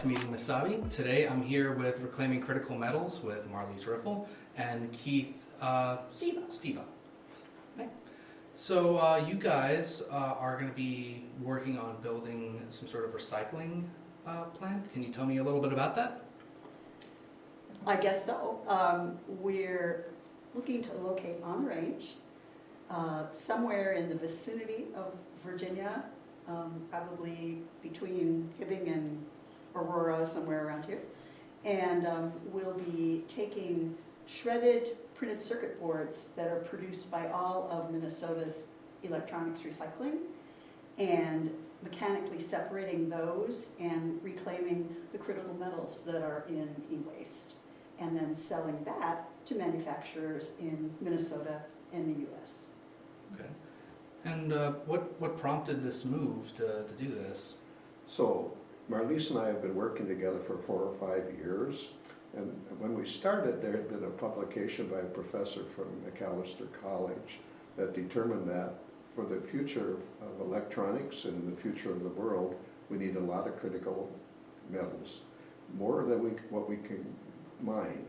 to meeting Mesabi. Today I'm here with Reclaiming Critical Metals with Marlise Riffel and Keith Steva. Okay. So you guys are going to be working on building some sort of recycling plant. Can you tell me a little bit about that? I guess so. We're looking to locate on the range, somewhere in the vicinity of Virginia, probably between Hibbing and Aurora, somewhere around here. And we'll be taking shredded printed circuit boards that are produced by all of Minnesota's electronics recycling and mechanically separating those and reclaiming the critical metals that are in e-waste, and then selling that to manufacturers in Minnesota and the US. Okay. And what prompted this move to do this? So Marlise and I have been working together for 4 or 5 years, and when we started there had been a publication by a professor from Macalester College that determined that for the future of electronics and the future of the world, we need a lot of critical metals, more than what we can mine.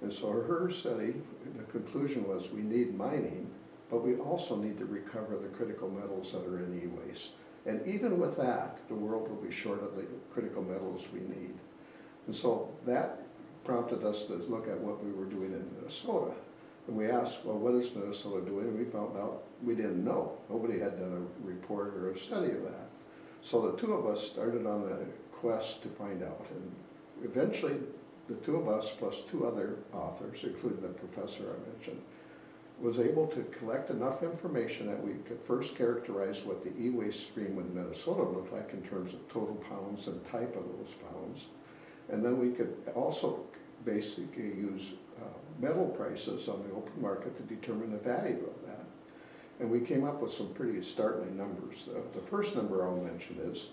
And so her study, the conclusion was we need mining, but we also need to recover the critical metals that are in e-waste. And even with that, the world will be short of the critical metals we need. And so that prompted us to look at what we were doing in Minnesota. And we asked, well, what is Minnesota doing? And we found out we didn't know. Nobody had done a report or a study of that. So the two of us started on the quest to find out. And eventually, the two of us, plus 2 other authors, including the professor I mentioned, was able to collect enough information that we could first characterize what the e-waste stream in Minnesota looked like in terms of total pounds and type of those pounds. And then we could also basically use metal prices on the open market to determine the value of that. And we came up with some pretty startling numbers. The first number I'll mention is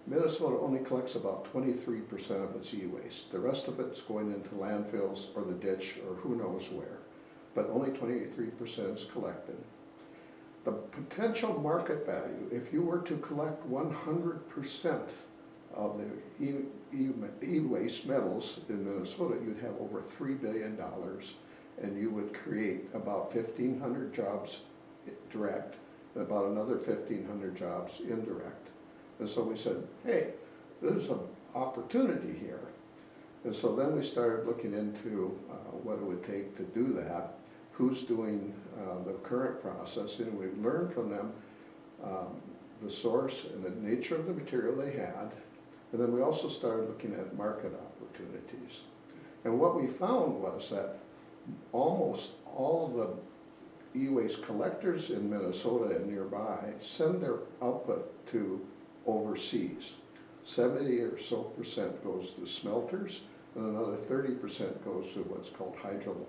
Minnesota only collects about 23% of its e-waste. The rest of it's going into landfills or the ditch or who knows where. But only 23% is collected. The potential market value, if you were to collect 100% of the e-waste metals in Minnesota, you'd have over $3 billion, and you would create about 1,500 jobs direct, and about another 1,500 jobs indirect. And so we said, hey, there's an opportunity here. And so then we started looking into what it would take to do that, who's doing the current processing. We learned from them the source and the nature of the material they had. And then we also started looking at market opportunities. And what we found was that almost all of the e-waste collectors in Minnesota and nearby send their output to overseas. 70 or so percent goes to smelters, and another 30% goes to what's called Hydrometallurgy.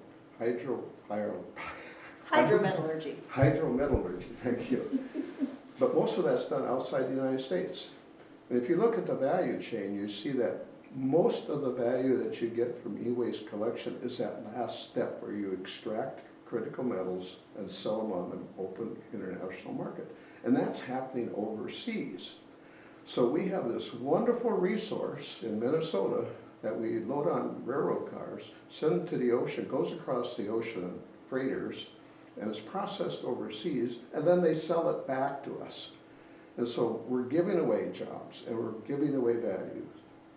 Hydrometallurgy, thank you. But most of that's done outside the United States. And if you look at the value chain, you see that most of the value that you get from e-waste collection is that last step where you extract critical metals and sell them on the open international market. And that's happening overseas. So we have this wonderful resource in Minnesota that we load on railroad cars, send it to the ocean, goes across the ocean in freighters, and it's processed overseas, and then they sell it back to us. And so we're giving away jobs, and we're giving away value.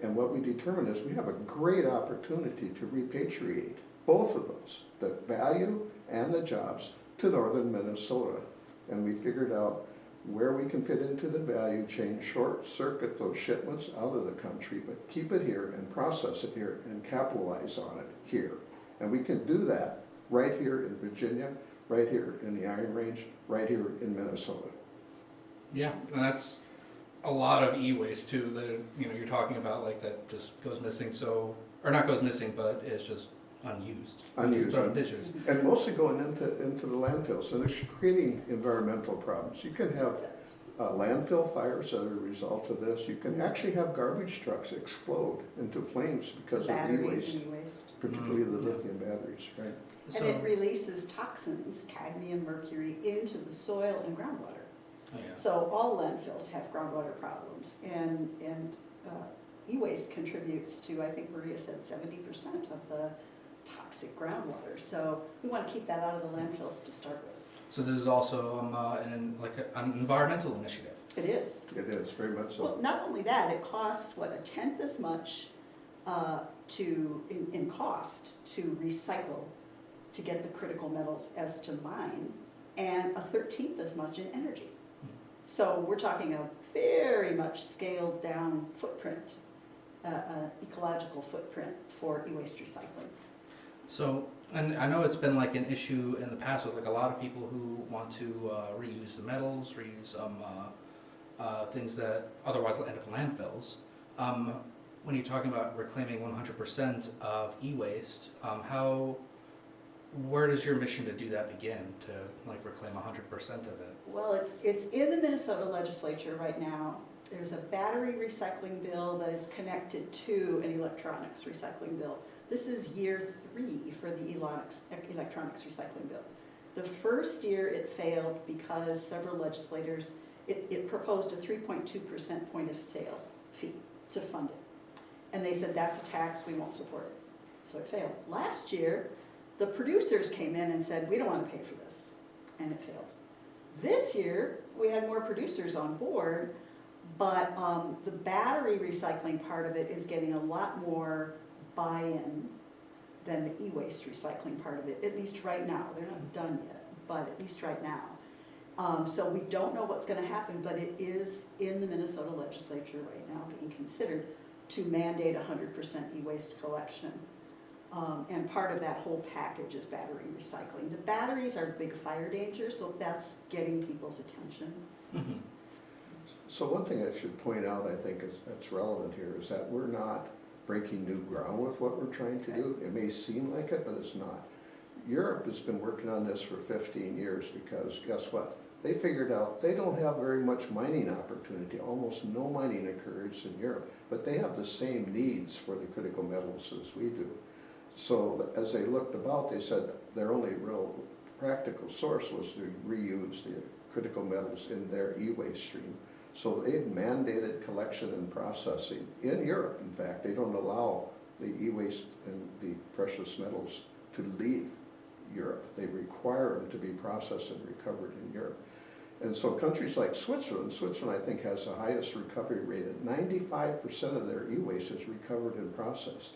And what we determined is we have a great opportunity to repatriate both of those, the value and the jobs, to northern Minnesota. And we figured out where we can fit into the value chain, short circuit those shipments out of the country, but keep it here and process it here and capitalize on it here. And we can do that right here in Virginia, right here in the Iron Range, right here in Minnesota. Yeah, and that's a lot of e-waste too. That you're talking about, like, that just goes missing. So, or not goes missing, but it's just unused. Unused. Thrown in ditches. And mostly going into the landfills, and it's creating environmental problems. You can have landfill fires that are a result of this. You can actually have garbage trucks explode into flames because of Batteries e-waste, and e-waste. particularly the lithium batteries, right? So, And it releases toxins, cadmium, mercury, into the soil and groundwater. oh, yeah. So all landfills have groundwater problems, and e-waste contributes to, I think Maria said, 70% of the toxic groundwater. So we want to keep that out of the landfills to start with. So this is also an environmental initiative. It is. It is, very much so. Well, not only that, it costs, what, 1/10 as much in cost to recycle, to get the critical metals as to mine, and 1/13 as much in energy. So we're talking a very much scaled down footprint, ecological footprint for e-waste recycling. So, and I know it's been like an issue in the past with like a lot of people who want to reuse the metals, reuse things that otherwise will end up in landfills. When you're talking about reclaiming 100% of e-waste, where does your mission to do that begin, to like reclaim 100% of it? Well, it's in the Minnesota legislature right now. There's a battery recycling bill that is connected to an electronics recycling bill. This is year 3 for the electronics recycling bill. The first year it failed because several legislators, it proposed a 3.2% point of sale fee to fund it. And they said, that's a tax, we won't support it. So it failed. Last year, the producers came in and said, we don't want to pay for this, and it failed. This year, we had more producers on board, but the battery recycling part of it is getting a lot more buy-in than the e-waste recycling part of it, at least right now. They're not done yet, but at least right now. So we don't know what's going to happen, but it is in the Minnesota legislature right now being considered to mandate 100% e-waste collection. And part of that whole package is battery recycling. The batteries are big fire danger, so that's getting people's attention. Mm-hmm. So one thing I should point out, I think, that's relevant here is that we're not breaking new ground with what we're trying to do. It may seem like it, but it's not. Europe has been working on this for 15 years because guess what? They figured out they don't have very much mining opportunity. Almost no mining occurs in Europe, but they have the same needs for the critical metals as we do. So as they looked about, they said their only real practical source was to reuse the critical metals in their e-waste stream. So they've mandated collection and processing. In Europe, in fact, they don't allow the e-waste and the precious metals to leave Europe. They require them to be processed and recovered in Europe. And so countries like Switzerland I think has the highest recovery rate. At 95% of their e-waste is recovered and processed.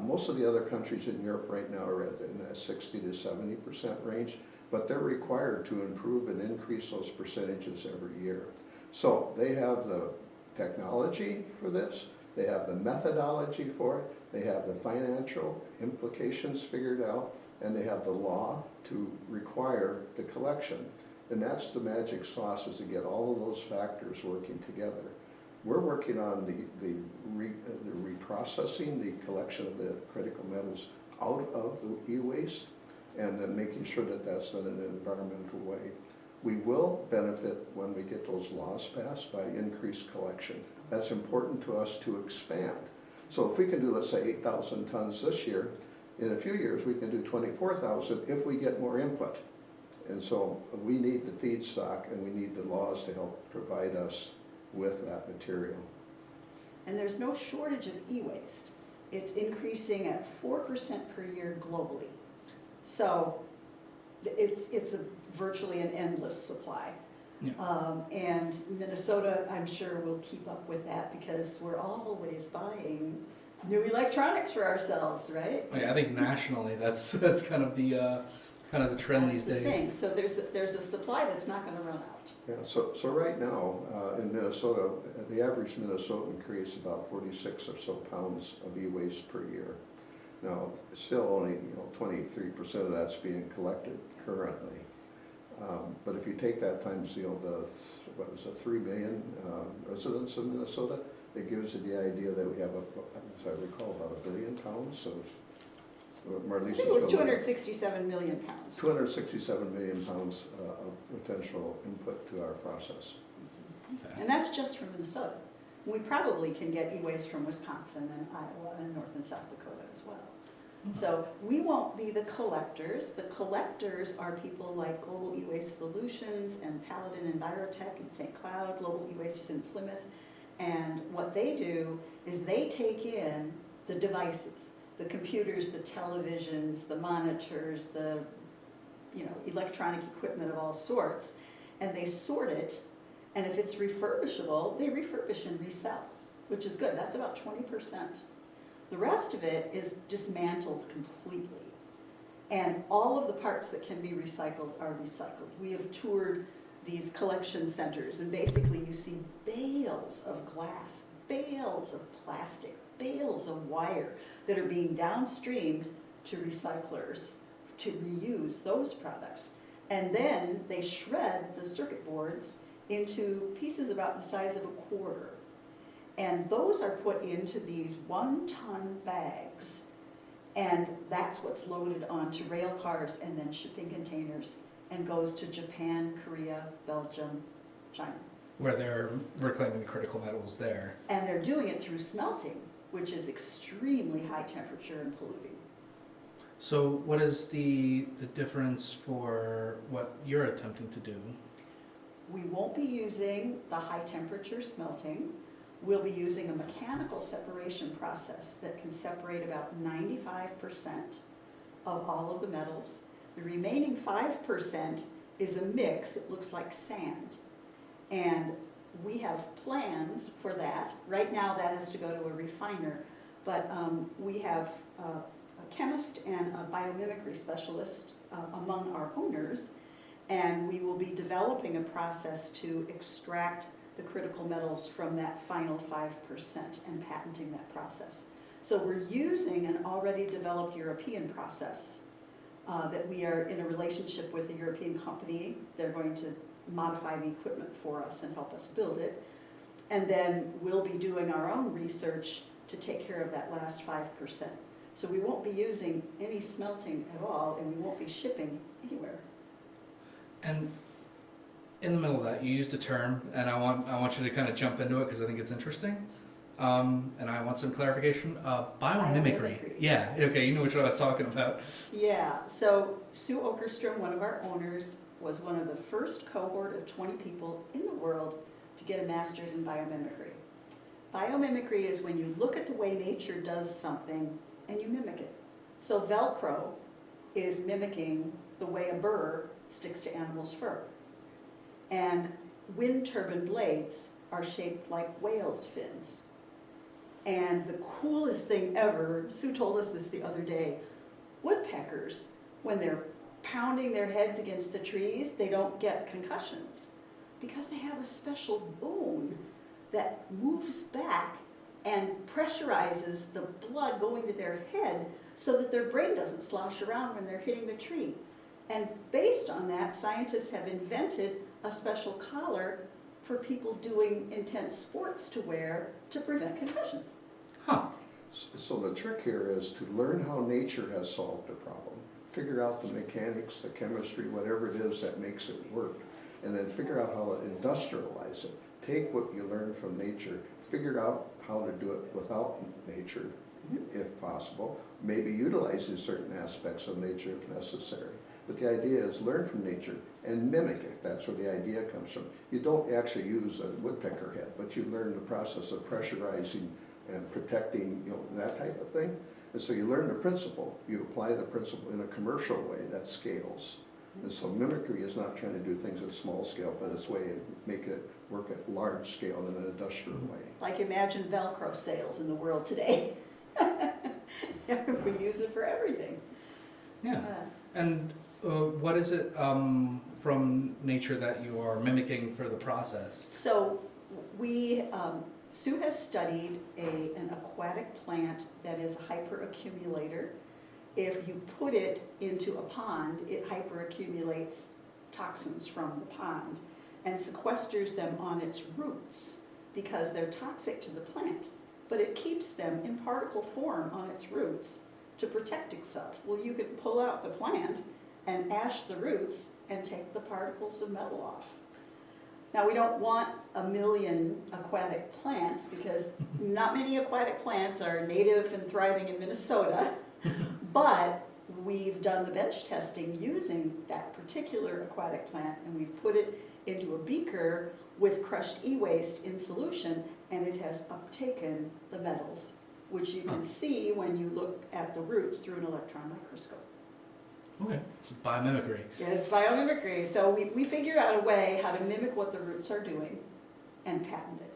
Most of the other countries in Europe right now are in that 60 to 70% range, but they're required to improve and increase those percentages every year. So they have the technology for this, they have the methodology for it, they have the financial implications figured out, and they have the law to require the collection. And that's the magic sauce, is to get all of those factors working together. We're working on the reprocessing, the collection of the critical metals out of the e-waste, and then making sure that that's done in an environmental way. We will benefit when we get those laws passed by increased collection. That's important to us to expand. So if we can do, let's say, 8,000 tons this year, in a few years we can do 24,000 if we get more input. And so we need the feedstock and we need the laws to help provide us with that material. And there's no shortage of e-waste. It's increasing at 4% per year globally. So it's virtually an endless supply. Yeah. And Minnesota, I'm sure, will keep up with that because we're always buying new electronics for ourselves, right? Yeah, I think nationally that's kind of the trend these days. Thing. So there's a supply that's not going to run out. Yeah. So right now in Minnesota, the average Minnesotan creates about 46 or so pounds of e-waste per year. Now, still only 23% of that's being collected currently. But if you take that times the 3 million residents of Minnesota, it gives you the idea that we have, as I recall, about 1 billion pounds of. Marlise, I think it was 267 million pounds. 267 million pounds of potential input to our process. Okay. And that's just from Minnesota. We probably can get e-waste from Wisconsin and Iowa and North and South Dakota as well. Mm-hmm. So we won't be the collectors. The collectors are people like Global E-Waste Solutions and Paladin Envirotech in St. Cloud. Global E-Waste is in Plymouth. And what they do is they take in the devices, the computers, the televisions, the monitors, the electronic equipment of all sorts, and they sort it, and if it's refurbishable, they refurbish and resell, which is good. That's about 20%. The rest of it is dismantled completely. And all of the parts that can be recycled are recycled. We have toured these collection centers, and basically you see bales of glass, bales of plastic, bales of wire that are being downstreamed to recyclers to reuse those products. And then they shred the circuit boards into pieces about the size of a quarter. And those are put into these 1-ton bags. And that's what's loaded onto rail cars and then shipping containers and goes to Japan, Korea, Belgium, China. Where they're reclaiming the critical metals there. And they're doing it through smelting, which is extremely high temperature and polluting. So what is the difference for what you're attempting to do? We won't be using the high temperature smelting. We'll be using a mechanical separation process that can separate about 95% of all of the metals. The remaining 5% is a mix. It looks like sand. And we have plans for that. Right now that has to go to a refiner, but we have a chemist and a biomimicry specialist among our owners, and we will be developing a process to extract the critical metals from that final 5% and patenting that process. So we're using an already developed European process that we are in a relationship with a European company. They're going to modify the equipment for us and help us build it. And then we'll be doing our own research to take care of that last 5%. So we won't be using any smelting at all, and we won't be shipping anywhere. And in the middle of that, you used a term, and I want you to kind of jump into it because I think it's interesting. And I want some clarification. Biomimicry. Yeah, okay, you know what I was talking about. Yeah, so Sue Okerstrom, one of our owners, was one of the first cohort of 20 people in the world to get a master's in biomimicry. Biomimicry is when you look at the way nature does something and you mimic it. So Velcro is mimicking the way a burr sticks to animals' fur. And wind turbine blades are shaped like whales' fins. And the coolest thing ever, Sue told us this the other day, woodpeckers, when they're pounding their heads against the trees, they don't get concussions because they have a special bone that moves back and pressurizes the blood going to their head so that their brain doesn't slosh around when they're hitting the tree. And based on that, scientists have invented a special collar for people doing intense sports to wear to prevent concussions. Huh. So the trick here is to learn how nature has solved a problem, figure out the mechanics, the chemistry, whatever it is that makes it work, and then figure out how to industrialize it. Take what you learn from nature, figure out how to do it without nature, if possible, maybe utilizing certain aspects of nature if necessary. But the idea is learn from nature and mimic it. That's where the idea comes from. You don't actually use a woodpecker head, but you learn the process of pressurizing and protecting, that type of thing. And so you learn the principle, you apply the principle in a commercial way that scales. And so mimicry is not trying to do things at small scale, but it's a way to make it work at large scale in an industrial way. Like imagine Velcro sales in the world today. We use it for everything. Yeah. And what is it from nature that you are mimicking for the process? So Sue has studied an aquatic plant that is a hyperaccumulator. If you put it into a pond, it hyperaccumulates toxins from the pond and sequesters them on its roots because they're toxic to the plant. But it keeps them in particle form on its roots to protect itself. Well, you could pull out the plant and ash the roots and take the particles of metal off. Now, we don't want 1 million aquatic plants because not many aquatic plants are native and thriving in Minnesota, but we've done the bench testing using that particular aquatic plant, and we've put it into a beaker with crushed e-waste in solution, and it has uptaken the metals, which you can see when you look at the roots through an electron microscope. Okay, so biomimicry. Yeah, it's biomimicry, so we figure out a way how to mimic what the roots are doing and patent it.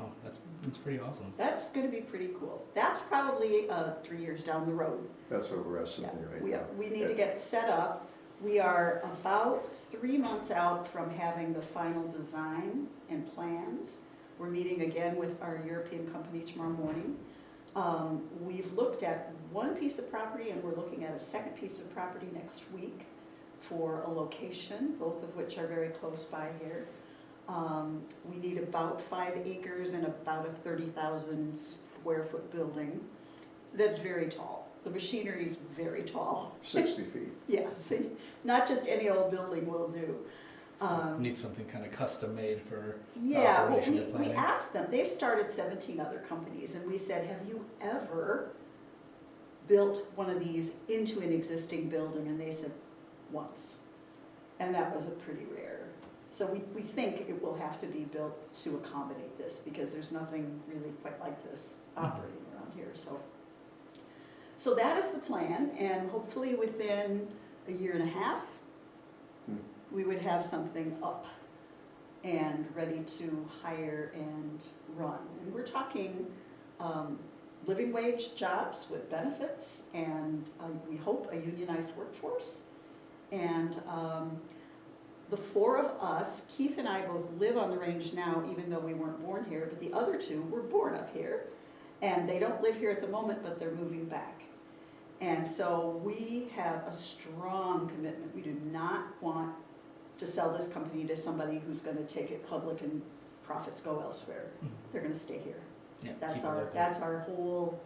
Oh, that's pretty awesome. That's gonna be pretty cool. That's probably 3 years down the road. That's what we're estimating right now. We need to get set up. We are about 3 months out from having the final design and plans. We're meeting again with our European company tomorrow morning. We've looked at one piece of property and we're looking at a second piece of property next week for a location, both of which are very close by here. We need about 5 acres and about a 30,000 square foot building that's very tall. The machinery is very tall. 60 feet. Yes, not just any old building will do. Need something kind of custom made for Yeah, well, operation and we planning. asked them, they've started 17 other companies, and we said, have you ever built one of these into an existing building? And they said, once. And that was a pretty rare. So we think it will have to be built to accommodate this, because there's nothing really quite like this operating around here, so that is the plan, and hopefully within a year and a half, we would have something up and ready to hire and run. And we're talking living wage jobs with benefits, and we hope a unionized workforce. And the 4 of us, Keith and I both live on the range now, even though we weren't born here, but the other 2 were born up here. And they don't live here at the moment, but they're moving back. And so we have a strong commitment. We do not want to sell this company to somebody who's going to take it public and profits go elsewhere. They're going to stay here. Yeah, That's keep it our local.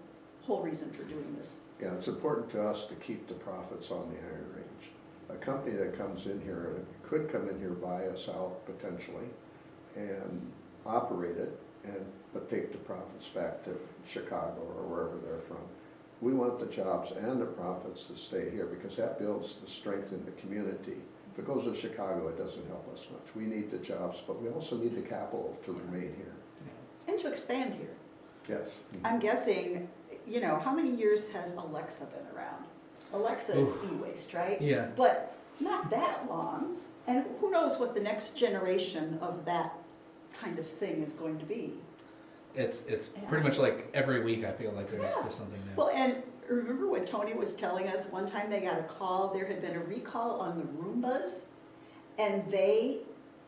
whole reason for doing this. Yeah, it's important to us to keep the profits on the Iron Range. A company that comes in here, could come in here, buy us out potentially, and operate it, but take the profits back to Chicago or wherever they're from. We want the jobs and the profits to stay here, because that builds the strength in the community. If it goes to Chicago, it doesn't help us much. We need the jobs, but we also need the capital to remain here. And to expand here. Yes. I'm guessing, how many years has Alexa been around? Alexa is e-waste, right? Yeah. But not that long. And who knows what the next generation of that kind of thing is going to be. It's Yeah. pretty much like every week I feel like there's Yeah. something new. Well, and remember when Tony was telling us one time they got a call, there had been a recall on the Roombas, and they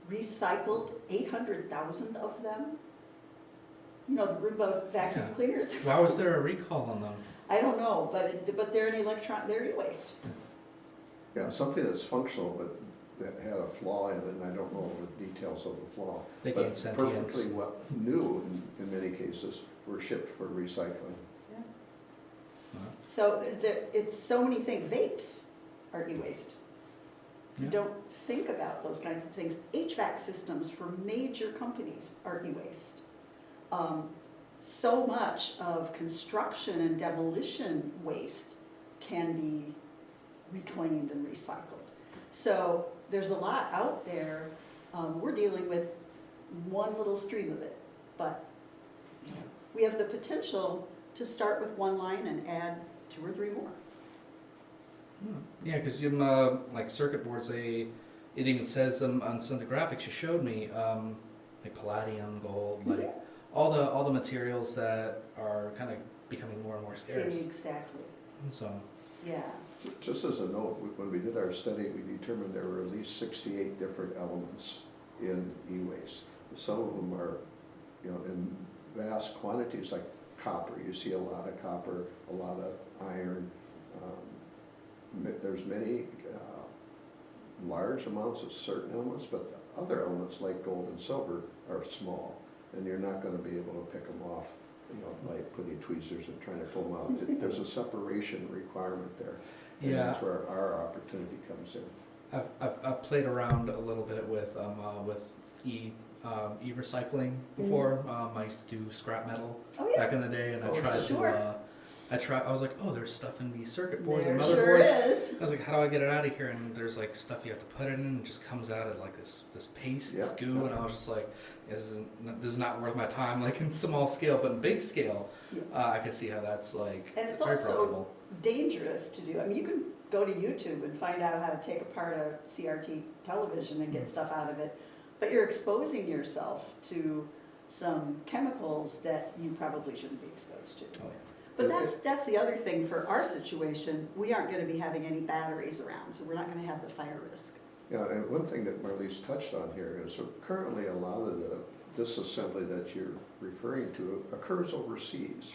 recycled 800,000 of them? The Roomba vacuum Yeah. cleaners. Why was there a recall on them? I don't know, but they're they're e-waste. Yeah, something that's functional, but that had a flaw in it, and I don't know the details of the flaw. They But gained sentience. perfectly new in many cases were shipped for recycling. Yeah. Wow. So it's so many things. Vapes are e-waste. You Yeah. don't think about those kinds of things. HVAC systems for major companies are e-waste. So much of construction and demolition waste can be reclaimed and recycled. So there's a lot out there. We're dealing with one little stream of it, but we have the potential to start with one line and add 2 or 3 more. Yeah, because like circuit boards, it even says on some of the graphics you showed me, like palladium, gold, like all the materials that are kind of becoming more and more scarce. Exactly. So Yeah. Just as a note, when we did our study, we determined there were at least 68 different elements in e-waste. Some of them are, in vast quantities, like copper. You see a lot of copper, a lot of iron. There's many large amounts of certain elements, but other elements like gold and silver are small, and you're not going to be able to pick them off, like putting tweezers and trying to pull them out. There's a separation requirement there. And Yeah. that's where our opportunity comes in. I've played around a little bit with e-recycling before. I used to do scrap metal Oh, yeah. back in the day, and I Oh, tried sure. to I was like, oh, there's stuff in these circuit boards and There sure motherboards. is. I was like, how do I get it out of here? And there's like stuff you have to put it in, and it just comes out of like this paste, this Yeah. goo, and I was just like, this is not worth my time. Like in small scale, but in big scale, Yeah. I could see how that's like And it's very also profitable. dangerous to do. I mean, you can go to YouTube and find out how to take apart a CRT television and get stuff out of it, but you're exposing yourself to some chemicals that you probably shouldn't be exposed to. Oh yeah. But that's the other thing for our situation. We aren't going to be having any batteries around, so we're not going to have the fire risk. Yeah, and one thing that Marlise touched on here is currently a lot of the disassembly that you're referring to occurs overseas.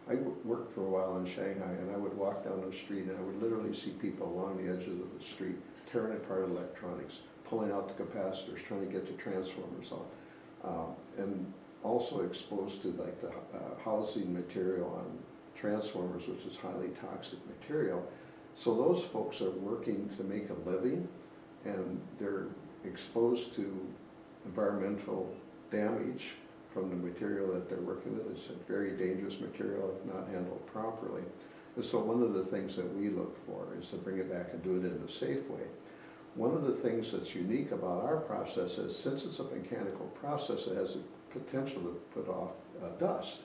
I worked for a while in Shanghai, and I would walk down the street and I would literally see people along the edges of the street tearing apart electronics, pulling out the capacitors, trying to get the transformers on, and also exposed to like the housing material on transformers, which is highly toxic material. So those folks are working to make a living, and they're exposed to environmental damage from the material that they're working with. It's a very dangerous material if not handled properly. And so one of the things that we look for is to bring it back and do it in a safe way. One of the things that's unique about our process is, since it's a mechanical process, it has the potential to put off dust.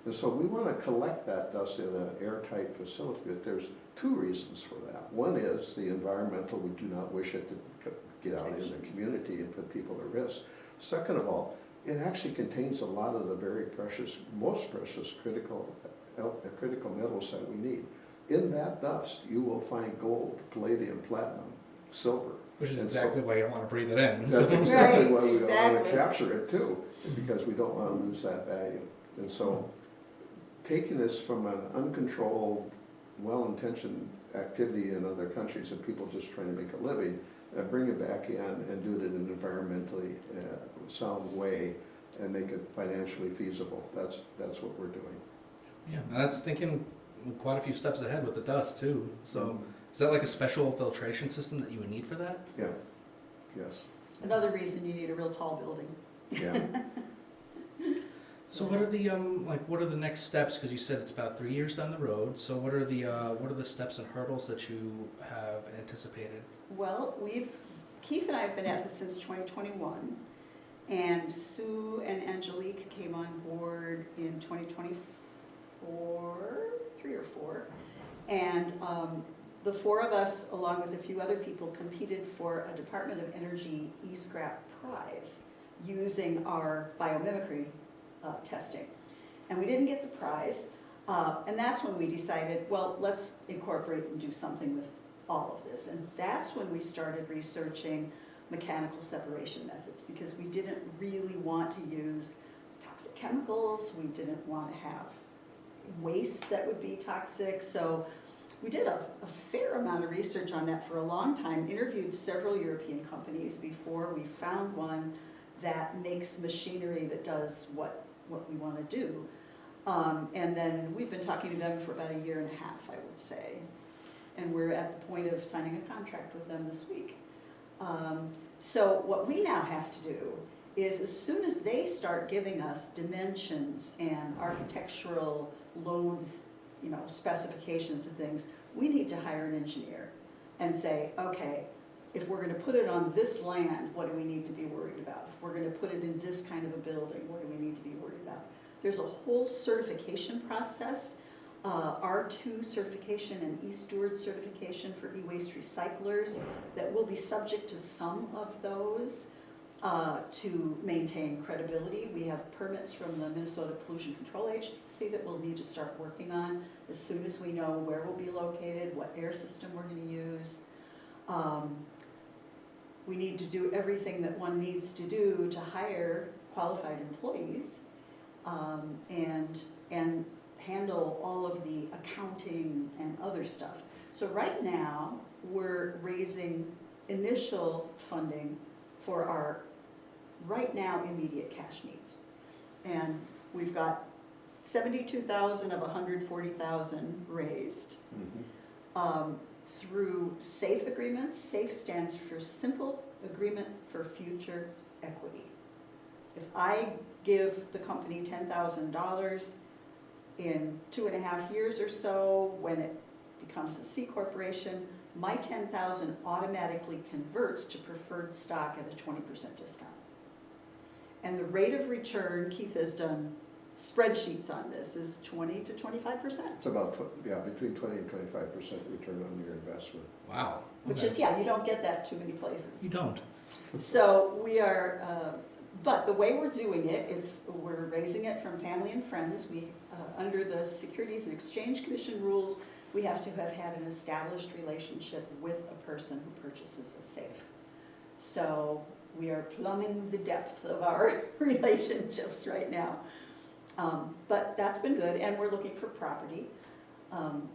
And so we want to collect that dust in an airtight facility, but there's two reasons for that. One is the environmental. We do not wish it to get out in the community and put people at risk. Second of all, it actually contains a lot of the very precious, most precious critical metals that we need. In that dust, you will find gold, palladium, platinum, silver. Which is And exactly why you don't want to breathe it in. That's exactly why we don't want exactly. to capture it too, because we don't want to lose that value. And so taking this from an uncontrolled, well-intentioned activity in other countries and people just trying to make a living, bring it back in and do it in an environmentally sound way and make it financially feasible. That's what we're doing. Yeah, and that's thinking quite a few steps ahead with the dust too. So is that like a special filtration system that you would need for that? Yeah, yes, Another reason you need a real tall building. yeah. So what are the what are the next steps? Because you said it's about 3 years down the road. So what are the steps and hurdles that you have anticipated? Well, Keith and I have been at this since 2021, and Sue and Angelique came on board in 2024, 3 or 4, and the 4 of us, along with a few other people, competed for a Department of Energy e-scrap prize using our biomimicry testing. And we didn't get the prize, and that's when we decided, well, let's incorporate and do something with all of this. And that's when we started researching mechanical separation methods, because we didn't really want to use toxic chemicals, we didn't want to have waste that would be toxic. So we did a fair amount of research on that for a long time, interviewed several European companies before we found one that makes machinery that does what we want to do. And then we've been talking to them for about 1.5 years, I would say. And we're at the point of signing a contract with them this week. So what we now have to do is, as soon as they start giving us dimensions and architectural load, specifications and things, we need to hire an engineer and say, okay, if we're going to put it on this land, what do we need to be worried about? If we're going to put it in this kind of a building, what do we need to be worried about? There's a whole certification process, R2 certification and e-steward certification for e-waste recyclers, that will be subject to some of those to maintain credibility. We have permits from the Minnesota Pollution Control Agency that we'll need to start working on as soon as we know where we'll be located, what air system we're going to use. We need to do everything that one needs to do to hire qualified employees, and handle all of the accounting and other stuff. So right now, we're raising initial funding for our right now immediate cash needs. And we've got 72,000 of 140,000 raised. Through SAFE agreements. SAFE stands for Simple Agreement for Future Equity. If I give the company $10,000, in 2.5 years or so, when it becomes a C corporation, my 10,000 automatically converts to preferred stock at a 20% discount. And the rate of return, Keith has done spreadsheets on this, is 20 to 25%. It's about, between 20 and 25% return on your investment. Wow. Which Okay. is, yeah, you don't get that too many places. You don't. So we are, but the way we're doing it, we're raising it from family and friends. We, under the Securities and Exchange Commission rules, we have to have had an established relationship with a person who purchases a safe. So we are plumbing the depth of our relationships right now. But that's been good, and we're looking for property.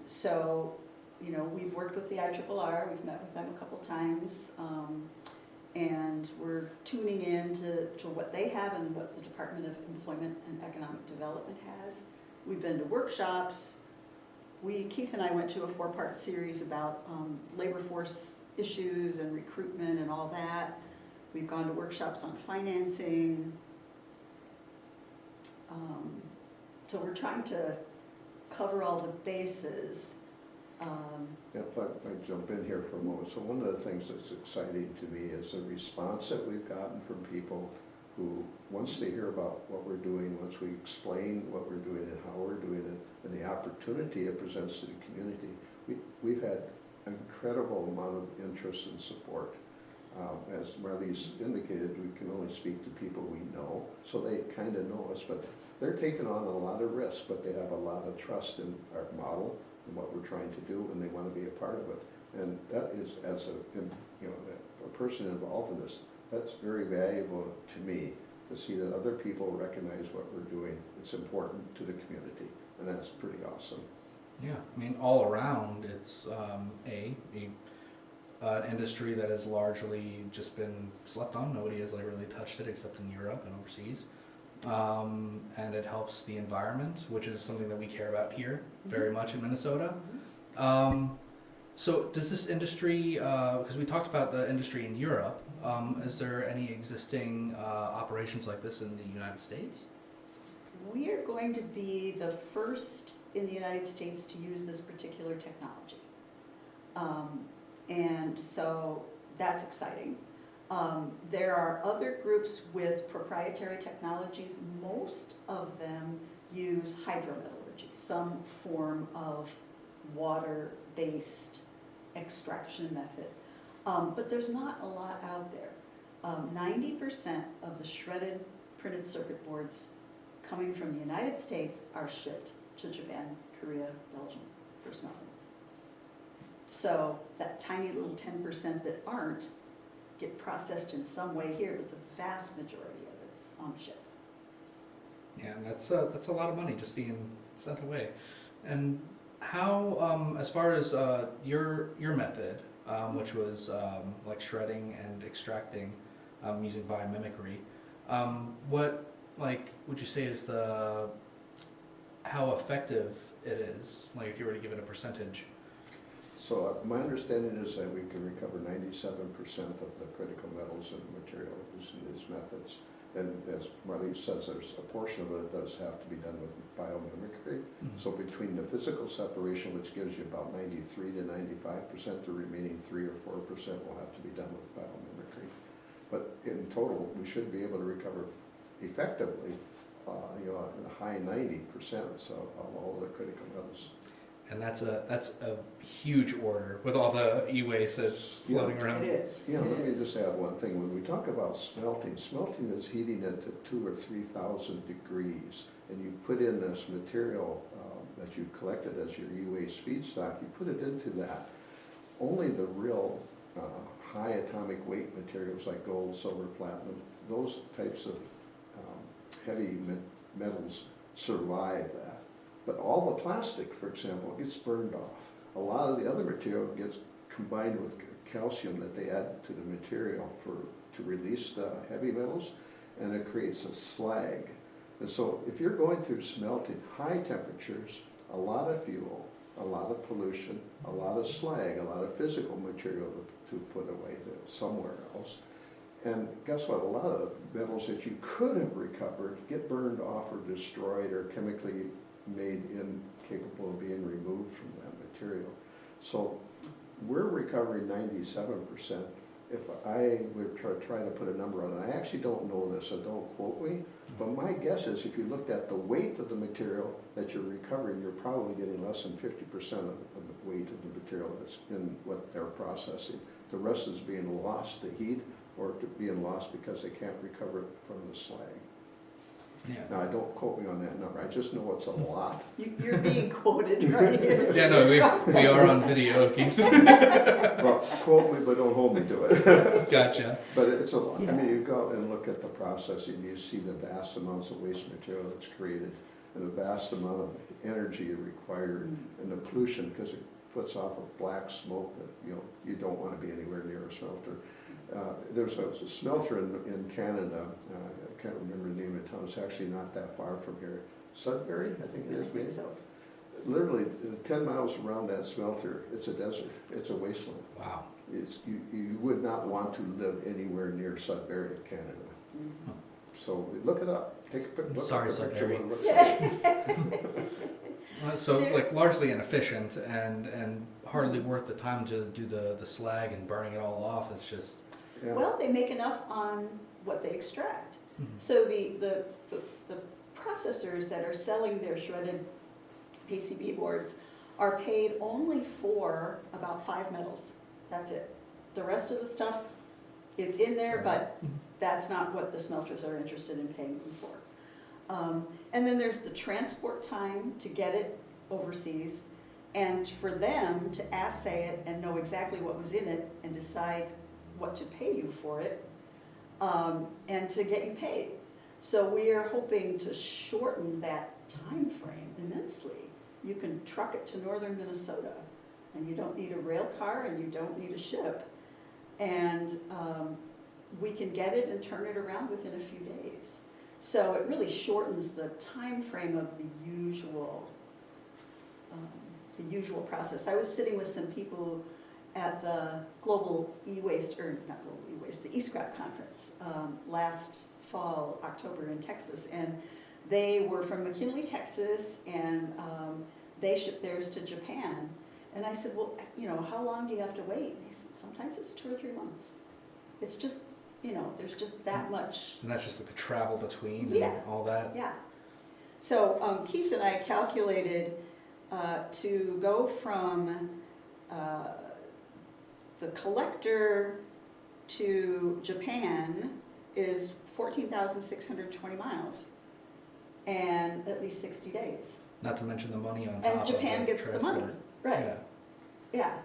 So, you know, we've worked with the IRRR, we've met with them a couple times, and we're tuning in to what they have and what the Department of Employment and Economic Development has. We've been to workshops. Keith and I went to a 4-part series about labor force issues and recruitment and all that. We've gone to workshops on financing. So we're trying to cover all the bases. If I jump in here for a moment, so one of the things that's exciting to me is the response that we've gotten from people who, once they hear about what we're doing, once we explain what we're doing and how we're doing it, and the opportunity it presents to the community, we've had an incredible amount of interest and support. As Marlise indicated, we can only speak to people we know, so they kind of know us, but they're taking on a lot of risk, but they have a lot of trust in our model and what we're trying to do, and they want to be a part of it. And that is, as a person involved in this, that's very valuable to me, to see that other people recognize what we're doing. It's important to the community, and that's pretty awesome. Yeah, I mean, all around, it's an industry that has largely just been slept on. Nobody has really touched it except in Europe and overseas. And it helps the environment, which is something that we care about here very much in Minnesota. So does this industry, because we talked about the industry in Europe, is there any existing operations like this in the United States? We are going to be the first in the United States to use this particular technology. And so that's exciting. There are other groups with proprietary technologies. Most of them use hydrometallurgy, some form of water-based extraction method. But there's not a lot out there. 90% of the shredded printed circuit boards coming from the United States are shipped to Japan, Korea, Belgium for smelting. So that tiny little 10% that aren't get processed in some way here, but the vast majority of it's on ship. Yeah, and that's a lot of money just being sent away. And how, as far as your method, which was like shredding and extracting using biomimicry, what would you say is how effective it is? Like if you were to give it a percentage. So my understanding is that we can recover 97% of the critical metals and material using these methods. And as Marlise says, there's a portion of it that does have to be done with biomimicry. So between the physical separation, which gives you about 93 to 95%, the remaining 3 or 4% will have to be done with biomimicry. But in total, we should be able to recover effectively, in the high 90% of all the critical metals. And that's a huge order with all the e-waste that's floating around. It is. Yeah, let me just add one thing. When we talk about smelting is heating it to 2,000 or 3,000 degrees, and you put in this material that you collected as your e-waste feedstock, you put it into that. Only the real high atomic weight materials like gold, silver, platinum, those types of heavy metals survive that. But all the plastic, for example, gets burned off. A lot of the other material gets combined with calcium that they add to the material to release the heavy metals, and it creates a slag. And so if you're going through smelting, high temperatures, a lot of fuel, a lot of pollution, a lot of slag, a lot of physical material to put away somewhere else. And guess what? A lot of metals that you could have recovered get burned off or destroyed or chemically made incapable of being removed from that material. So we're recovering 97%. If I would try to put a number on it, I actually don't know this, so don't quote me, but my guess is if you looked at the weight of the material that you're recovering, you're probably getting less than 50% of the weight of the material that's in what they're processing. The rest is being lost to heat or being lost because they can't recover it from the slag. Yeah. Now, don't quote me on that number, I just know it's a lot. You're being quoted right here. Yeah, no, we are on video, Keith. Well, quote me, but don't hold me to it. Gotcha. But it's a lot. I Yeah. mean, you go out and look at the processing, you see the vast amounts of waste material that's created and the vast amount of energy required and the pollution because it puts off a black smoke that, you don't want to be anywhere near a smelter. There's a smelter in Canada, I can't remember the name of the town, it's actually not that far from here. Sudbury, I think it I is, think maybe? so. Literally, 10 miles around that smelter, it's a desert, it's a wasteland. Wow. You would not want to live anywhere near Sudbury, Canada. Mhm. So look it up, take a look Sorry, at the picture Sudbury. of what it looks like. So like largely inefficient and hardly worth the time to do the slag and burning it all off. It's just Yeah. Well, they make enough on what they extract. Mhm. So the processors that are selling their shredded PCB boards are paid only for about 5 metals. That's it. The rest of the stuff, it's in there, but that's not what the smelters are interested in paying them for. And then there's the transport time to get it overseas, and for them to assay it and know exactly what was in it and decide what to pay you for it, and to get you paid. So we are hoping to shorten that time frame immensely. You can truck it to northern Minnesota, and you don't need a rail car and you don't need a ship. And we can get it and turn it around within a few days. So it really shortens the time frame of the usual process. I was sitting with some people at the Global E-Waste, or not Global E-Waste, the E-Scrap conference last fall, October in Texas, and they were from McKinley, Texas, and they shipped theirs to Japan. And I said, well, how long do you have to wait? And they said, sometimes it's 2 or 3 months. It's just, there's just that much. and that's just like the travel between Yeah. and all that. Yeah. So Keith and I calculated to go from the collector to Japan is 14,620 miles and at least 60 days. Not to mention the money on top And Japan of the gets the money, transport. right? Yeah. Yeah.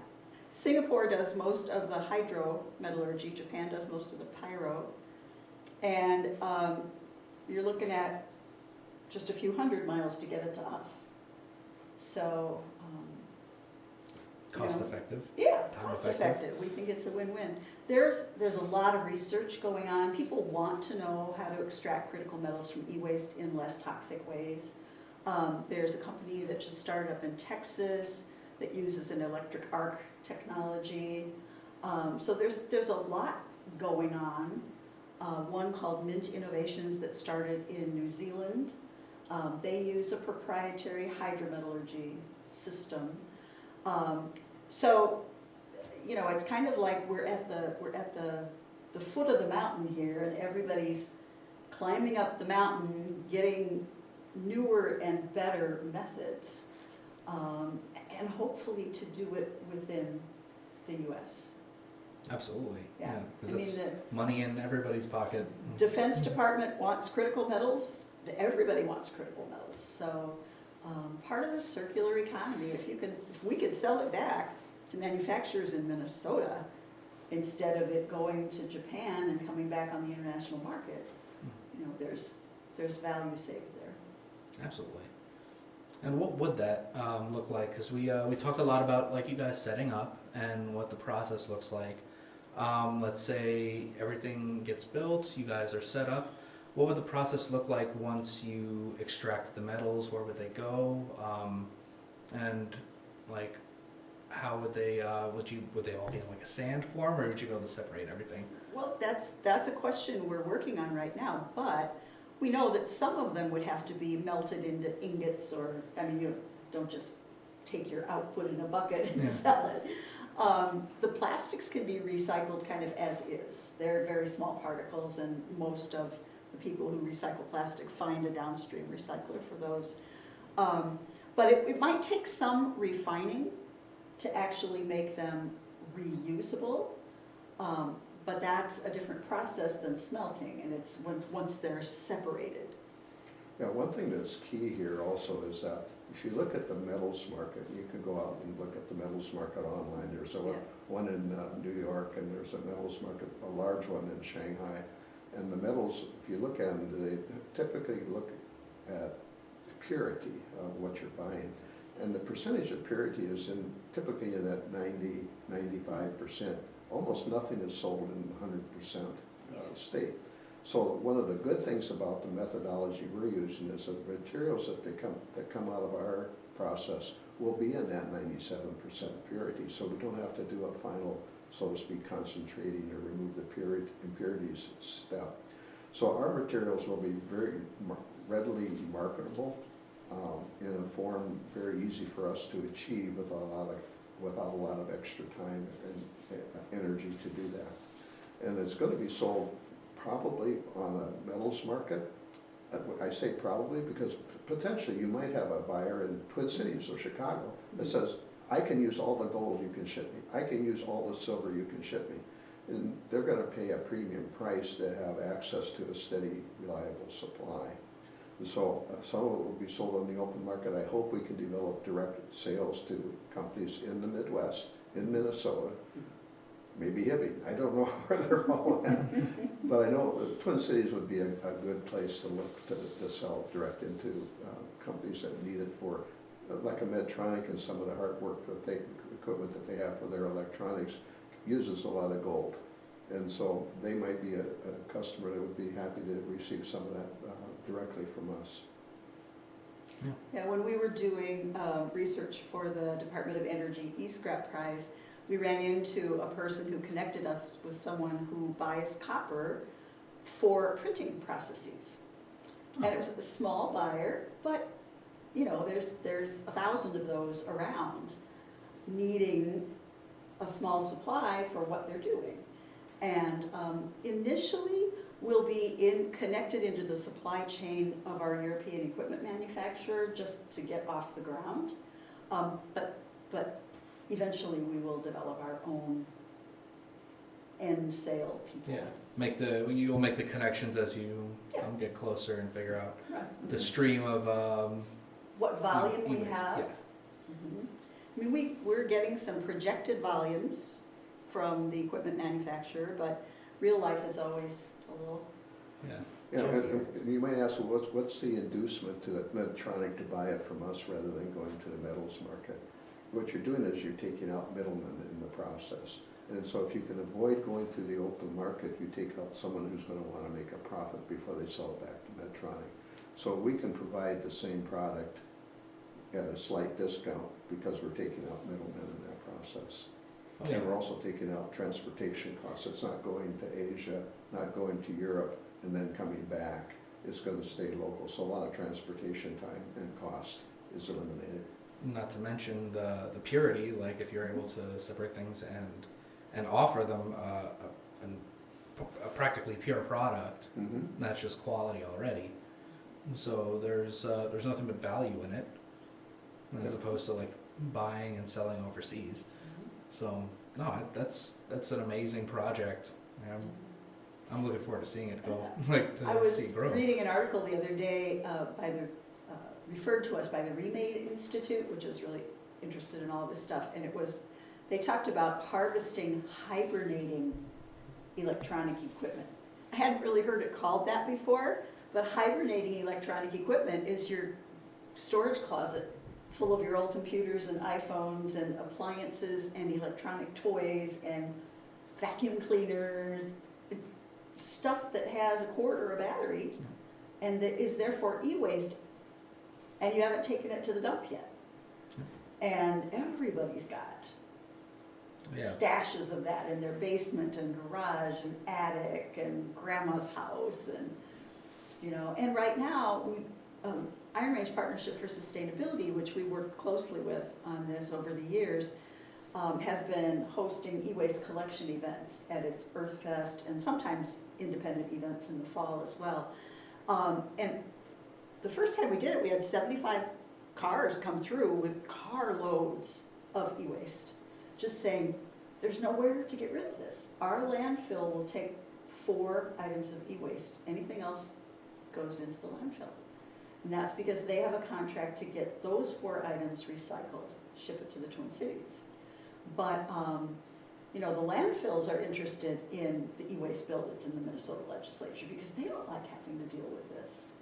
Singapore does most of the hydro metallurgy, Japan does most of the pyro. And you're looking at just a few 100 miles to get it to us. So, Cost effective. yeah, Time cost effective. effective. We think it's a win-win. There's a lot of research going on. People want to know how to extract critical metals from e-waste in less toxic ways. There's a company that just started up in Texas that uses an electric arc technology. So there's a lot going on. One called Mint Innovations that started in New Zealand. They use a proprietary hydrometallurgy system. So, it's kind of like we're at the foot of the mountain here, and everybody's climbing up the mountain, getting newer and better methods, and hopefully to do it within the U.S. Absolutely. Yeah. Yeah. I Because mean, it's the money in everybody's pocket. Defense Department wants critical metals. Everybody wants critical metals. So part of the circular economy, if we could sell it back to manufacturers in Minnesota instead of it going to Japan and coming back on the international market, there's value saved there. Absolutely. And what would that look like? Because we talked a lot about like you guys setting up and what the process looks like. Let's say everything gets built, you guys are set up. What would the process look like once you extract the metals? Where would they go? And like, how would they? Would they all be in like a sand form, or would you be able to separate everything? Well, that's a question we're working on right now, but we know that some of them would have to be melted into ingots, or, I mean, you don't just take your output in a bucket and Yeah. sell it. The plastics can be recycled kind of as is. They're very small particles, and most of the people who recycle plastic find a downstream recycler for those. But it might take some refining to actually make them reusable. But that's a different process than smelting, and it's once they're separated. Yeah, one thing that's key here also is that if you look at the metals market, you can go out and look at the metals market online. There's one in New York, and there's a metals market, a large one in Shanghai. And the metals, if you look at them, they typically look at purity of what you're buying. And the percentage of purity is typically in that 90, 95%. Almost nothing is sold in 100% state. So one of the good things about the methodology we're using is that the materials that come out of our process will be in that 97% purity. So we don't have to do a final, so to speak, concentrating or remove the impurities step. So our materials will be very readily marketable in a form very easy for us to achieve without a lot of extra time and energy to do that. And it's going to be sold probably on the metals market. I say probably because potentially you might have a buyer in Twin Cities or Chicago that says, I can use all the gold you can ship me. I can use all the silver you can ship me. And they're going to pay a premium price to have access to a steady, reliable supply. And so some of it will be sold on the open market. I hope we can develop direct sales to companies in the Midwest, in Minnesota, maybe Hibbing. I don't know where they're all at. But I know the Twin Cities would be a good place to look to sell direct into companies that need it for, like a Medtronic, and some of the hard work equipment that they have for their electronics uses a lot of gold. And so they might be a customer that would be happy to receive some of that directly from us. Yeah, when we were doing research for the Department of Energy E-Scrap Prize, we ran into a person who connected us with someone who buys copper for printing processes. And it was a small buyer, but you know, there's 1,000 of those around needing a small supply for what they're doing. And initially, we'll be connected into the supply chain of our European equipment manufacturer just to get off the ground. But eventually, we will develop our own end sale people. Yeah, you'll make the connections as you get closer and figure out the stream of what volume we e-waste. have. Yeah. Mm-hmm. I mean, we're getting some projected volumes from the equipment manufacturer, but real life is always a little. Yeah, and you might ask, well, what's the inducement to Medtronic to buy it from us rather than going to the metals market? What you're doing is you're taking out middlemen in the process. And so if you can avoid going through the open market, you take out someone who's going to want to make a profit before they sell it back to Medtronic. So we can provide the same product at a slight discount because we're taking out middlemen in that process. Oh, yeah. And we're also taking out transportation costs. It's not going to Asia, not going to Europe, and then coming back. It's going to stay local. So a lot of transportation time and cost is eliminated. Not to mention the purity, like if you're able to separate things and offer them a practically pure product, that's just quality already. So there's nothing but value in it, as opposed to like buying and selling overseas. So no, that's an amazing project. I'm looking forward to seeing it go, see it grow. I was reading an article the other day referred to us by the Remade Institute, which is really interested in all this stuff, and they talked about harvesting hibernating electronic equipment. I hadn't really heard it called that before, but hibernating electronic equipment is your storage closet full of your old computers and iPhones and appliances and electronic toys and vacuum cleaners, stuff that has a cord or a battery and that is therefore e-waste, and you haven't taken it to the dump yet. And everybody's got stashes of that in their basement and garage and attic and grandma's house, and you know. And right now, Iron Range Partnership for Sustainability, which we work closely with on this over the years, has been hosting e-waste collection events at its Earth Fest and sometimes independent events in the fall as well. And the first time we did it, we had 75 cars come through with carloads of e-waste, just saying, there's nowhere to get rid of this. Our landfill will take 4 items of e-waste. Anything else goes into the landfill. And that's because they have a contract to get those 4 items recycled, ship it to the Twin Cities. But, you know, the landfills are interested in the e-waste bill that's in the Minnesota legislature because they don't like having to deal with this.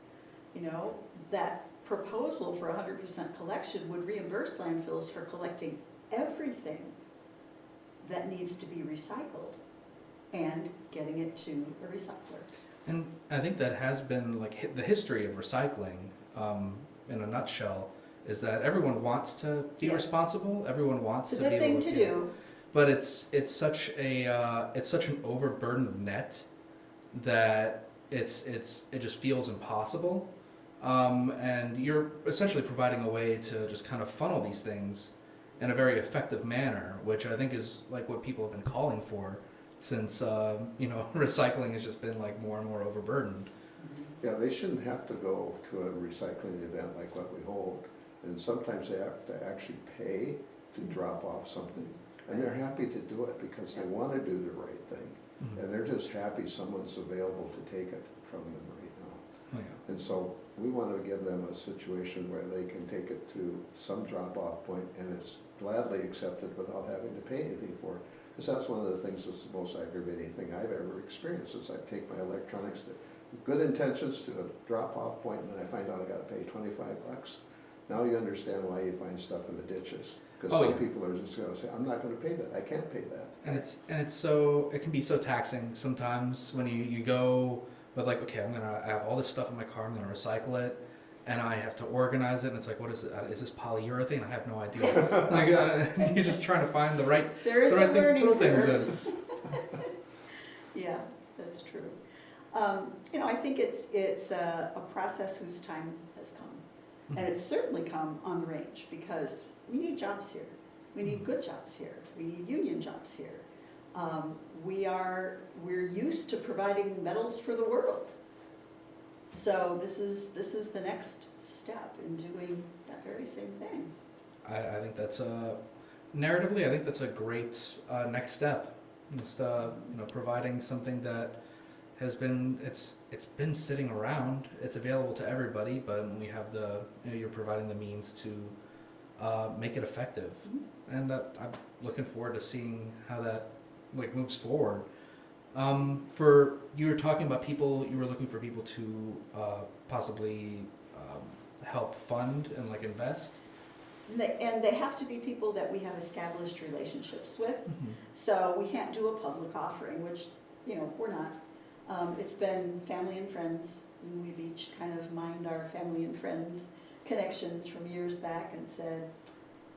You know, that proposal for 100% collection would reimburse landfills for collecting everything that needs to be recycled and getting it to a recycler. And I think that has been like the history of recycling, in a nutshell, is that everyone wants to be responsible. Everyone wants It's to a be good able thing to to do. But it's such an overburdened net that it just feels impossible. And you're essentially providing a way to just kind of funnel these things in a very effective manner, which I think is like what people have been calling for since you know, recycling has just been like more and more overburdened. Yeah, they shouldn't have to go to a recycling event like what we hold. And sometimes they have to actually pay to drop off something. And they're happy to do it because they want to do the right thing. Mm-hmm. And they're just happy someone's available to take it from them right now. Oh, yeah. And so we want to give them a situation where they can take it to some drop-off point and it's gladly accepted without having to pay anything for it. Because that's one of the things that's the most aggravating thing I've ever experienced is I take my electronics to good intentions to a drop-off point and then I find out I got to pay $25. Now you understand why you find stuff in the ditches. Because some people are just going to say, I'm not going to pay that. I can't pay that. And it can be so taxing sometimes when you go with like, okay, I have all this stuff in my car, I'm gonna recycle it, and I have to organize it, and it's like, what is it? Is this polyurethane? I have no idea. Like, you're just trying to find the right things to throw things in. Yeah, that's true. You know, I think it's a process whose time has come, and it's certainly come on the range because we need jobs here. We need good jobs here. We need union jobs here. We're used to providing metals for the world. So this is the next step in doing that very same thing. I think that's narratively, I think that's a great next step. Just you know, providing something that has been it's been sitting around. It's available to everybody, but we have you're providing the means to make it effective. Mm-hmm. And I'm looking forward to seeing how that like moves forward. You were talking about people. You were looking for people to possibly help fund and like invest. And they have to be people that we have established relationships with. Mm-hmm. So we can't do a public offering, which, you know, we're not. It's been family and friends. And we've each kind of mined our family and friends connections from years back and said,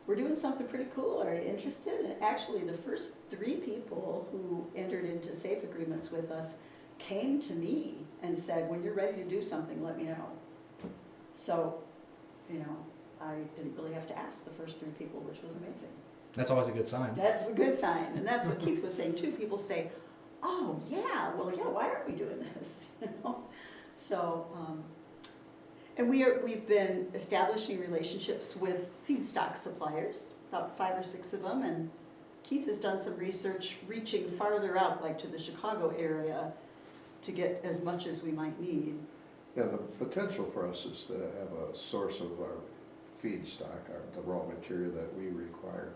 we're doing something pretty cool, are you interested? And actually the first 3 people who entered into SAFE agreements with us came to me and said, when you're ready to do something, let me know. So, you know, I didn't really have to ask the first 3 people, which was amazing. That's always a good sign. That's a good sign, and that's what Keith was saying too. People say, oh yeah, well yeah, why aren't we doing this? You know? So, and we've been establishing relationships with feedstock suppliers, about 5 or 6 of them, and Keith has done some research reaching farther out, like to the Chicago area, to get as much as we might need. Yeah, the potential for us is to have a source of our feedstock, the raw material that we require.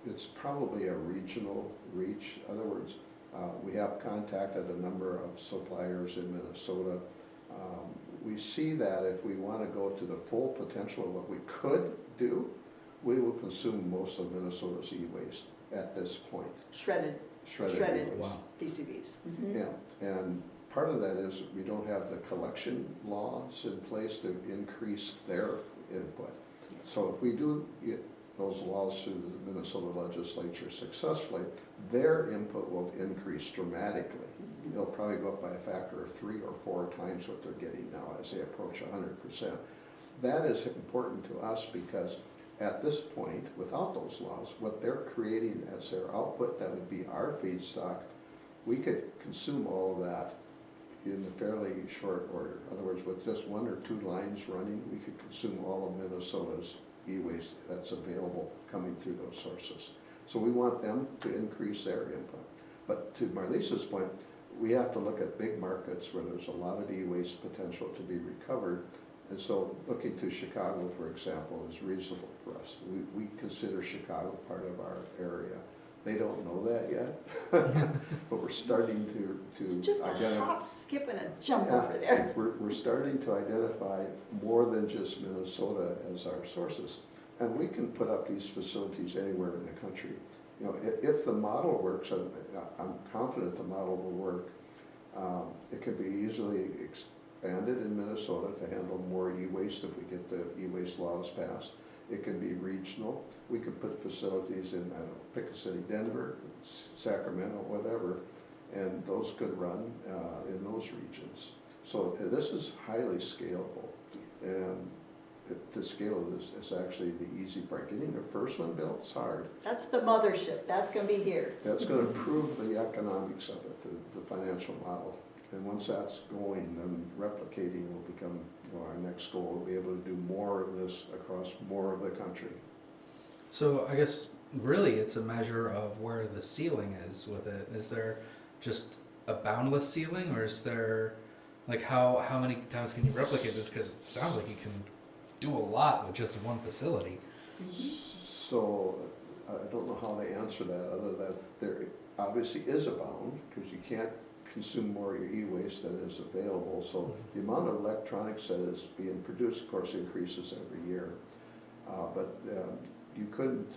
It's probably a regional reach. In other words, we have contacted a number of suppliers in Minnesota. We see that if we want to go to the full potential of what we could do, we will consume most of Minnesota's e-waste at this point. Shredded e-waste. Wow. PCBs. Mm-hmm. Yeah, and part of that is we don't have the collection laws in place to increase their input. So if we do those laws through the Minnesota legislature successfully, their input will increase dramatically. It'll probably go up by a factor of 3 or 4 times what they're getting now as they approach 100%. That is important to us because at this point, without those laws, what they're creating as their output, that would be our feedstock, we could consume all of that in a fairly short order. In other words, with just 1 or 2 lines running, we could consume all of Minnesota's e-waste that's available coming through those sources. So we want them to increase their input. But to Marlise's point, we have to look at big markets where there's a lot of e-waste potential to be recovered. And so looking to Chicago, for example, is reasonable for us. We consider Chicago part of our area. They don't know that yet, but we're starting to It's just a identify. hop, skip, and a jump Yeah. over there. We're starting to identify more than just Minnesota as our sources. And we can put up these facilities anywhere in the country. You know, if the model works, and I'm confident the model will work, it can be easily expanded in Minnesota to handle more e-waste if we get the e-waste laws passed. It can be regional. We could put facilities in, I don't know, pick a city, Denver, Sacramento, whatever, and those could run in those regions. So this is highly scalable, and to scale it is actually the easy part. Getting the first one built is hard. That's the mothership, that's gonna be here. That's going to prove the economics of it, the financial model. And once that's going, then replicating will become our next goal. We'll be able to do more of this across more of the country. So I guess really it's a measure of where the ceiling is with it. Is there just a boundless ceiling, or is there, like, how many times can you replicate this? Because it sounds like you can do a lot with just one facility. So I don't know how to answer that, other than there obviously is a bound, because you can't consume more of your e-waste than is available. So the amount of electronics that is being produced, of course, increases every year. But you couldn't,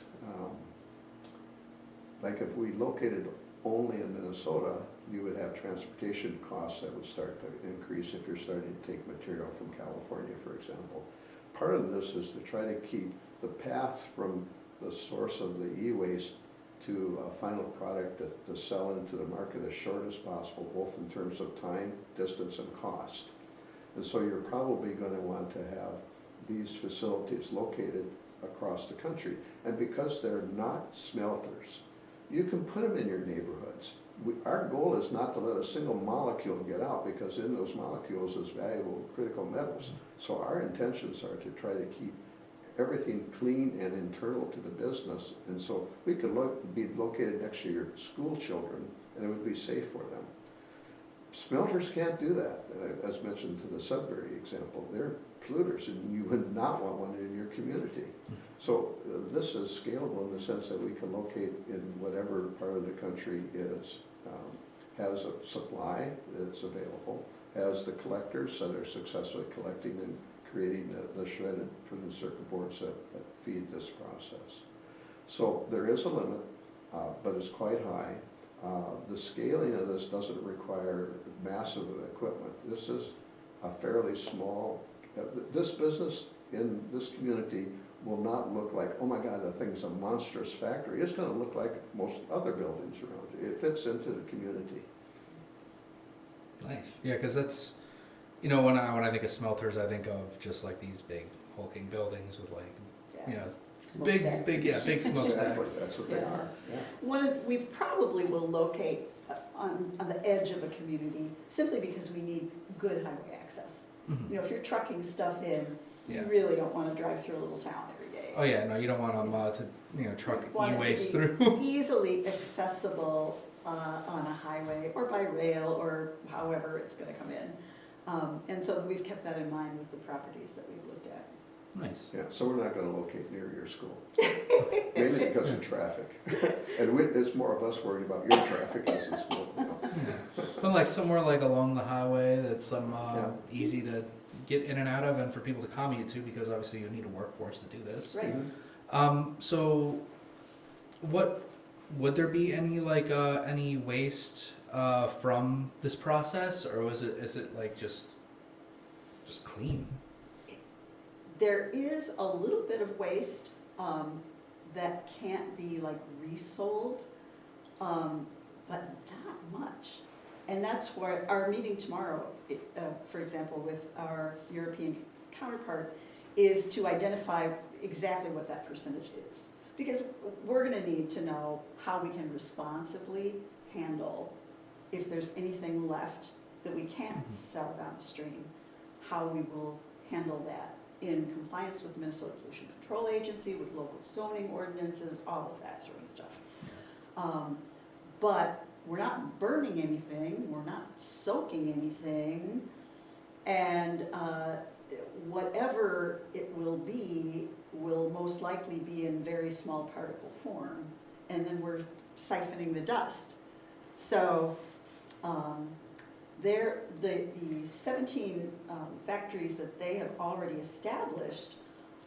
like if we located only in Minnesota, you would have transportation costs that would start to increase if you're starting to take material from California, for example. Part of this is to try to keep the path from the source of the e-waste to a final product to sell into the market as short as possible, both in terms of time, distance, and cost. And so you're probably going to want to have these facilities located across the country. And because they're not smelters, you can put them in your neighborhoods. Our goal is not to let a single molecule get out, because in those molecules is valuable critical metals. So our intentions are to try to keep everything clean and internal to the business. And so we could be located next to your school children, and it would be safe for them. Smelters can't do that. As mentioned to the Sudbury example, they're polluters, and you would not want one in your community. So this is scalable in the sense that we can locate in whatever part of the country has a supply that's available, has the collectors that are successfully collecting and creating the shredded printed circuit boards that feed this process. So there is a limit, but it's quite high. The scaling of this doesn't require massive equipment. This is a fairly small, this business in this community will not look like, oh my God, that thing's a monstrous factory. It's going to look like most other buildings around it. It fits into the community. Nice. Yeah, because that's, you know, when I think of smelters, I think of just like these big hulking buildings with like, you know, Smokestacks. big smokestacks. Exactly, that's what they Yeah. are. Yeah. We probably will locate on the edge of a community, simply because we need good highway access. Mhm. You know, if you're trucking stuff in, you Yeah. really don't want to drive through a little town every day. Oh yeah, no, you don't want them to truck You want it to e-waste be through. easily accessible on a highway or by rail or however it's going to come in. And so we've kept that in mind with the properties that we've looked at. Nice. Yeah, so we're not going to locate near your school. Mainly because of traffic. And it's more of us worried about your traffic as the school. You know. But like somewhere like along the highway that's Yeah. easy to get in and out of, and for people to commute to, because obviously you need a workforce to do this. Right. So what would there be any any waste from this process, or is it like just clean? There is a little bit of waste that can't be like resold, but not much. And that's where our meeting tomorrow, for example, with our European counterpart, is to identify exactly what that percentage is. Because we're gonna need to know how we can responsibly handle if there's anything left that we can't sell downstream, how we will handle that in compliance with the Minnesota Pollution Control Agency, with local zoning ordinances, all of that sort of stuff. But we're not burning anything, we're not soaking anything, and whatever it will most likely be in very small particle form, and then we're siphoning the dust. So the 17 factories that they have already established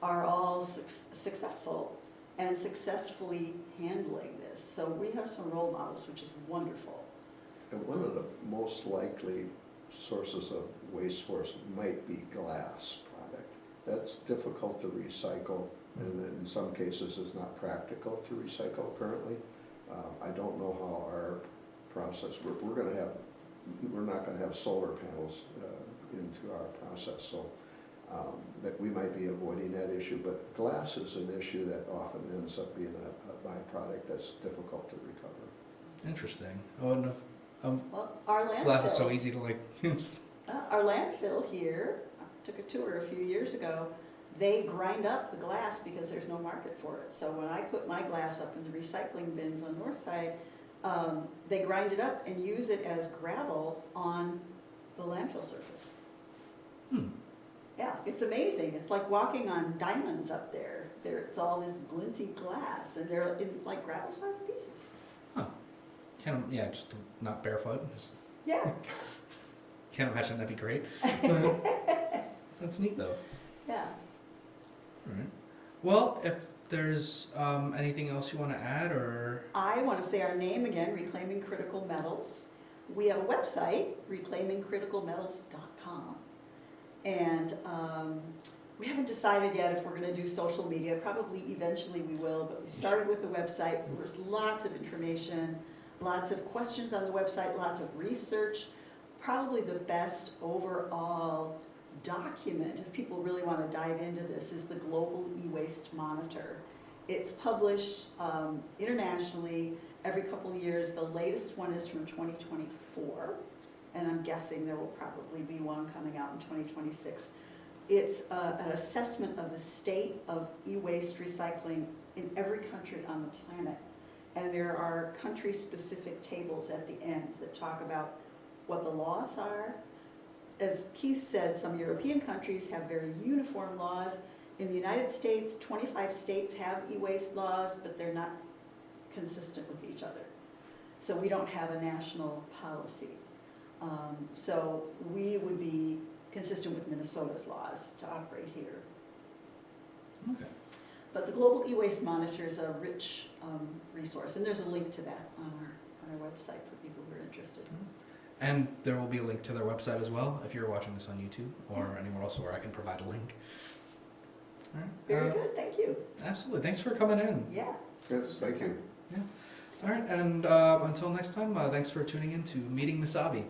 are all successful and successfully handling this. So we have some role models, which is wonderful. And one of the most likely sources of waste source might be glass product. That's difficult to recycle, and in some cases is not practical to recycle currently. I don't know how our process, we're not gonna have solar panels into our process, so that we might be avoiding that issue, but glass is an issue that often ends up being a byproduct that's difficult to recover. Interesting. I wouldn't have. Well, our landfill. Glass is so easy to like use. Our landfill here, I took a tour a few years ago, they grind up the glass because there's no market for it. So when I put my glass up in the recycling bins on North Side, they grind it up and use it as gravel on the landfill surface. Yeah, it's amazing. It's like walking on diamonds up there. It's all this glinty glass, and they're in like gravel-sized pieces. Huh. Yeah, just not barefoot. Just Yeah. can't imagine that'd be great. That's neat though. Yeah. All right. Well, if there's anything else you want to add, or I want to say our name again, Reclaiming Critical Metals. We have a website, reclaimingcriticalmetals.com. And we haven't decided yet if we're going to do social media. Probably eventually we will, but we started with the website. There's lots of information, lots of questions on the website, lots of research. Probably the best overall document, if people really want to dive into this, is the Global E-Waste Monitor. It's published internationally every couple of years. The latest one is from 2024, and I'm guessing there will probably be one coming out in 2026. It's an assessment of the state of e-waste recycling in every country on the planet. And there are country-specific tables at the end that talk about what the laws are. As Keith said, some European countries have very uniform laws. In the United States, 25 states have e-waste laws, but they're not consistent with each other. So we don't have a national policy. So we would be consistent with Minnesota's laws to operate here. okay. But the Global E-Waste Monitor is a rich resource, and there's a link to that on our website for people who are interested. And there will be a link to their website as well if you're watching this on YouTube or anywhere else where I can provide a link. All right. Very good, thank you. Absolutely. Thanks for coming in. Yeah. Yes, thank you. Yeah. All right. And until next time, thanks for tuning in to Meeting Mesabi.